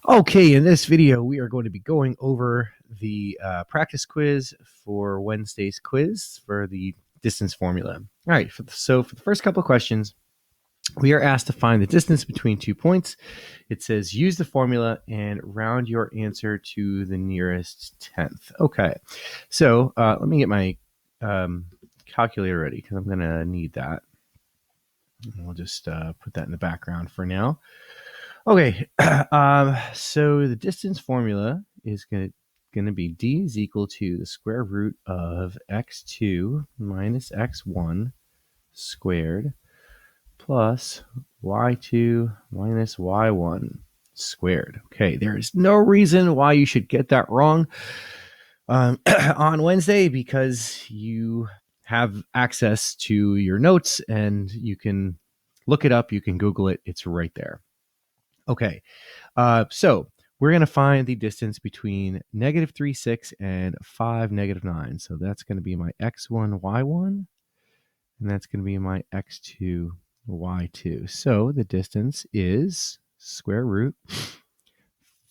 Okay, in this video, we are going to be going over the practice quiz for Wednesday's quiz for the distance formula. All right, so for the first couple of questions, we are asked to find the distance between 2 points. It says use the formula and round your answer to the nearest tenth. Okay, so let me get my calculator ready because I'm going to need that. We'll just put that in the background for now. Okay, so the distance formula is going to be d is equal to the square root of x2 minus x1 squared plus y2 minus y1 squared. Okay, there is no reason why you should get that wrong on Wednesday because you have access to your notes and you can look it up, you can Google it, it's right there. Okay, so we're going to find the distance between negative 3, 6 and 5, negative 9. So that's going to be my x1, y1, and that's going to be my x2, y2. So the distance is square root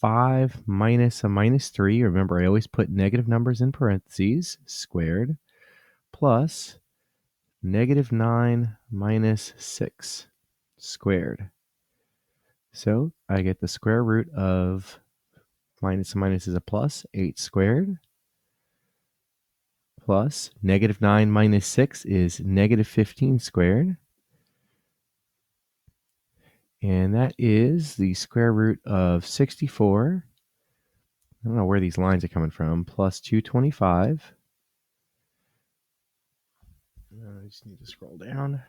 5 minus a minus 3. Remember, I always put negative numbers in parentheses, squared, plus negative 9 minus 6 squared. So I get the square root of minus a minus is a plus, 8 squared, plus negative 9 minus 6 is negative 15 squared. And that is the square root of 64. I don't know where these lines are coming from, plus 225. I just need to scroll down.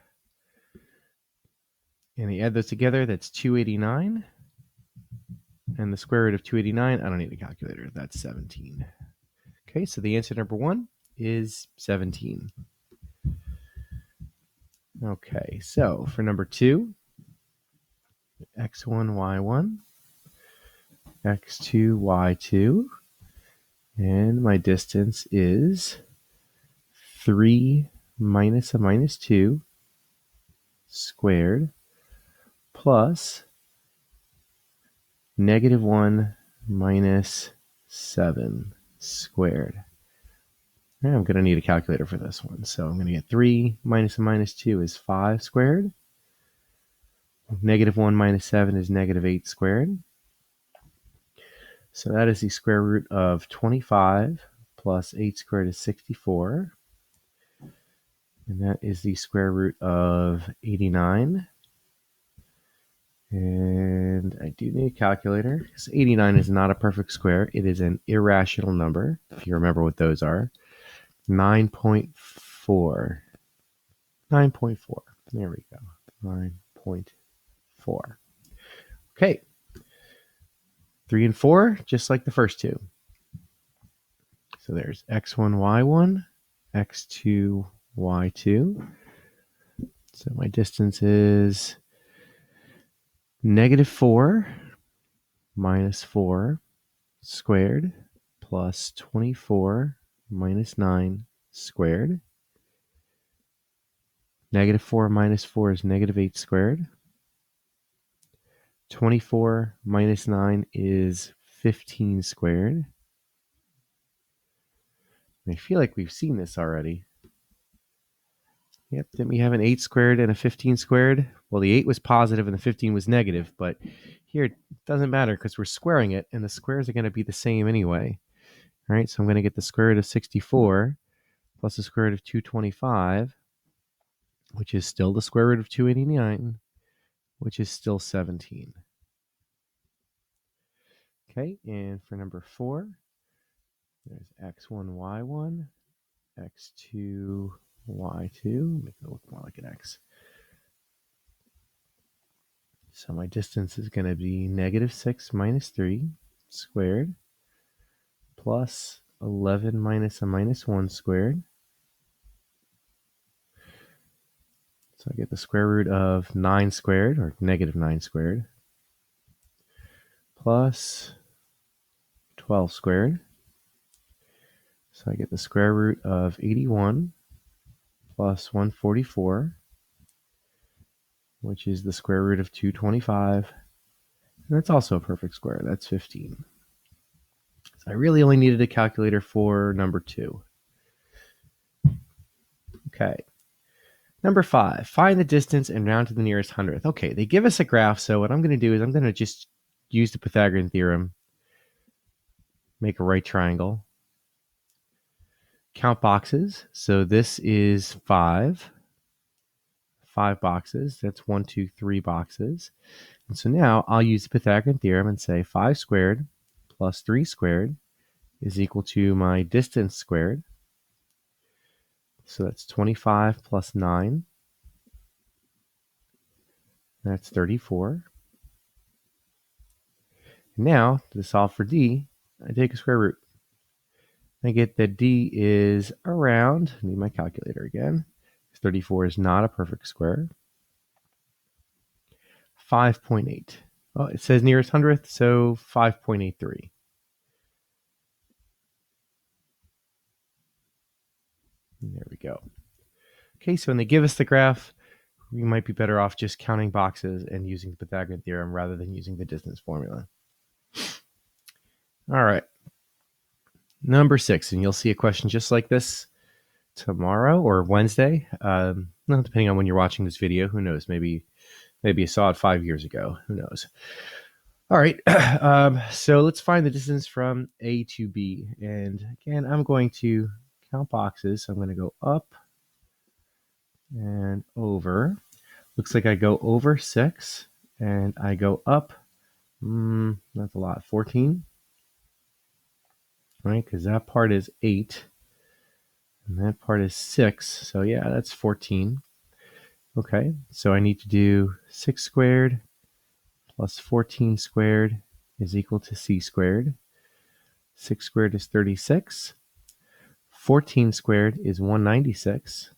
And you add those together, that's 289. And the square root of 289, I don't need a calculator, that's 17. Okay, so the answer number 1 is 17. Okay, so for number 2, x1, y1, x2, y2, and my distance is 3 minus a minus 2 squared plus negative 1 minus 7 squared. I'm going to need a calculator for this one. So I'm going to get 3 minus a minus 2 is 5 squared. Negative 1 minus 7 is negative 8 squared. So that is the square root of 25 plus 8 squared is 64. And that is the square root of 89. And I do need a calculator because 89 is not a perfect square. It is an irrational number, if you remember what those are. 9.4. 9.4. There we go. 9.4. Okay. 3 and 4, just like the first two. So there's x1, y1, x2, y2. So my distance is negative 4 minus 4 squared plus 24 minus 9 squared. Negative 4 minus 4 is negative 8 squared. 24 minus 9 is 15 squared. I feel like we've seen this already. Yep, didn't we have an 8 squared and a 15 squared? Well, the 8 was positive and the 15 was negative, but here it doesn't matter because we're squaring it, and the squares are going to be the same anyway. All right, so I'm going to get the square root of 64 plus the square root of 225, which is still the square root of 289, which is still 17. Okay, and for number 4, there's x1, y1, x2, y2. Make it look more like an x. So my distance is going to be negative 6 minus 3 squared plus 11 minus a minus 1 squared. So I get the square root of 9 squared, or negative 9 squared, plus 12 squared. So I get the square root of 81 plus 144, which is the square root of 225, And that's also a perfect square. That's 15. So I really only needed a calculator for number 2. Okay. Number 5, find the distance and round to the nearest hundredth. Okay, they give us a graph, so what I'm going to do is I'm going to just use the Pythagorean theorem, make a right triangle, count boxes. So this is 5 boxes. That's 1, 2, 3 boxes. And so now I'll use the Pythagorean theorem and say 5 squared plus 3 squared is equal to my distance squared. So that's 25 plus 9. That's 34. Now, to solve for d, I take a square root. I get that d is around, I need my calculator again, 34 is not a perfect square, 5.8. Well, it says nearest hundredth, so 5.83. There we go. Okay, so when they give us the graph, we might be better off just counting boxes and using the Pythagorean theorem rather than using the distance formula. All right. Number 6, and you'll see a question just like this tomorrow or Wednesday, depending on when you're watching this video. Who knows? Maybe you saw it 5 years ago. Who knows? All right. So let's find the distance from A to B. And again, I'm going to count boxes. So I'm going to go up and over. Looks like I go over 6 and I go up. That's a lot. 14. Right? Because that part is 8. And that part is 6. So yeah, that's 14. Okay. So I need to do 6 squared plus 14 squared is equal to c squared. 6 squared is 36. 14 squared is 196.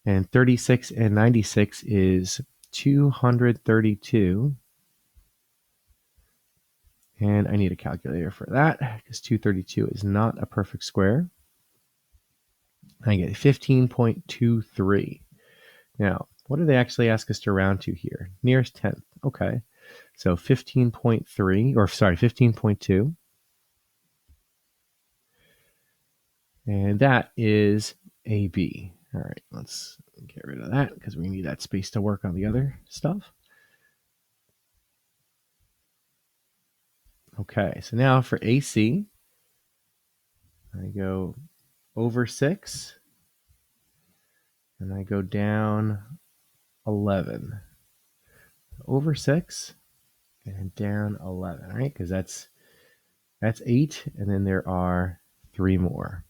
And 36 and 96 is 232. And I need a calculator for that because 232 is not a perfect square. I get 15.23. Now, what do they actually ask us to round to here? Nearest tenth. Okay. So 15.2. And that is AB. All right, let's get rid of that because we need that space to work on the other stuff. Okay, so now for AC, I go over 6, and I go down 11. Over 6 and down 11, right? Because that's 8, and then there are 3 more.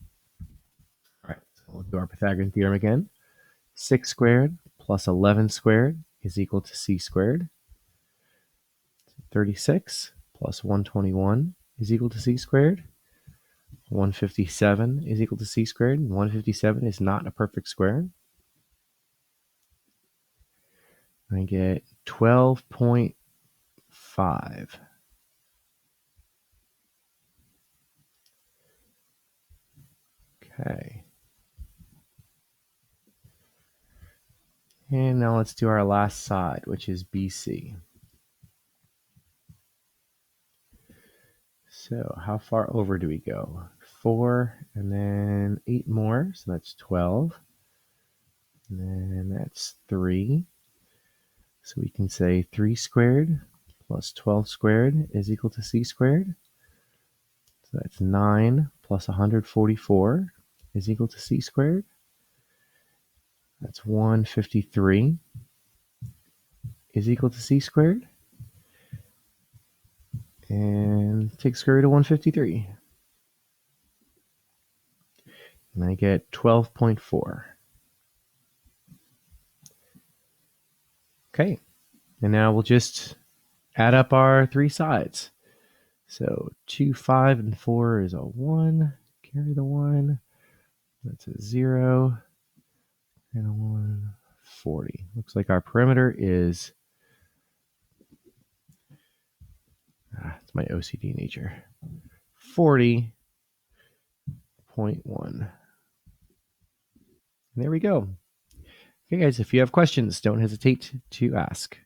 All right, so we'll do our Pythagorean theorem again. 6 squared plus 11 squared is equal to c squared. 36 plus 121 is equal to c squared. 157 is equal to c squared. 157 is not a perfect square. I get 12.5. Okay. And now let's do our last side, which is BC. So how far over do we go? 4 and then 8 more, so that's 12. And then that's 3. So we can say 3 squared plus 12 squared is equal to c squared. So that's 9 plus 144 is equal to c squared. That's 153 is equal to c squared. And take square root of 153. And I get 12.4. Okay. And now we'll just add up our 3 sides. So 2, 5, and 4 is a 1. Carry the 1. That's a 0. And a 1. 40. Looks like our perimeter is... it's my OCD nature. 40.1. There we go. Okay, guys, if you have questions, don't hesitate to ask.